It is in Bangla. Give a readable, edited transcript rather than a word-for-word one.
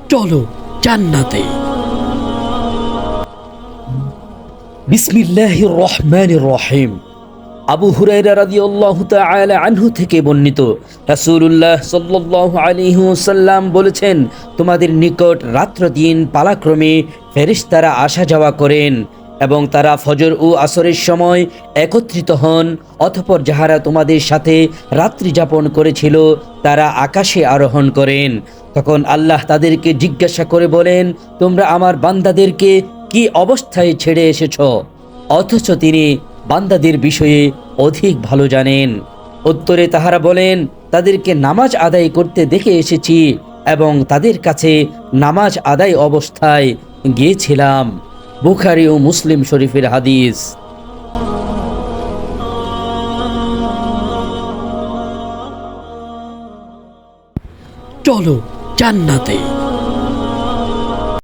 চলো জান্নাতে। বিসমিল্লাহির রহমানির রহিম। আবু হুরায়রা রাদিয়াল্লাহু তাআলা আনহু থেকে বর্ণিত, রাসূলুল্লাহ সাল্লাল্লাহু আলাইহি ওয়াসাল্লাম বলেছেন, তোমাদের নিকট রাত্র দিন পালাক্রমে ফেরেশতারা আসা যাওয়া করেন এবং তারা ফজর ও আসরের সময় একত্রিত হন। অতঃপর যাহারা তোমাদের সাথে রাত্রি যাপন করেছিল তারা আকাশে আরোহণ করেন। তখন আল্লাহ তাদেরকে জিজ্ঞাসা করে বলেন, তোমরা আমার বান্দাদেরকে কি অবস্থায় ছেড়ে এসেছ? অথচ তিনি বান্দাদের বিষয়ে অধিক ভালো জানেন। উত্তরে তাহারা বলেন, তাদেরকে নামাজ আদায় করতে দেখে এসেছি এবং তাদের কাছে নামাজ আদায় অবস্থায় গিয়েছিলাম। বুখারী ও মুসলিম শরীফের হাদিস। চলো জান্নাতে।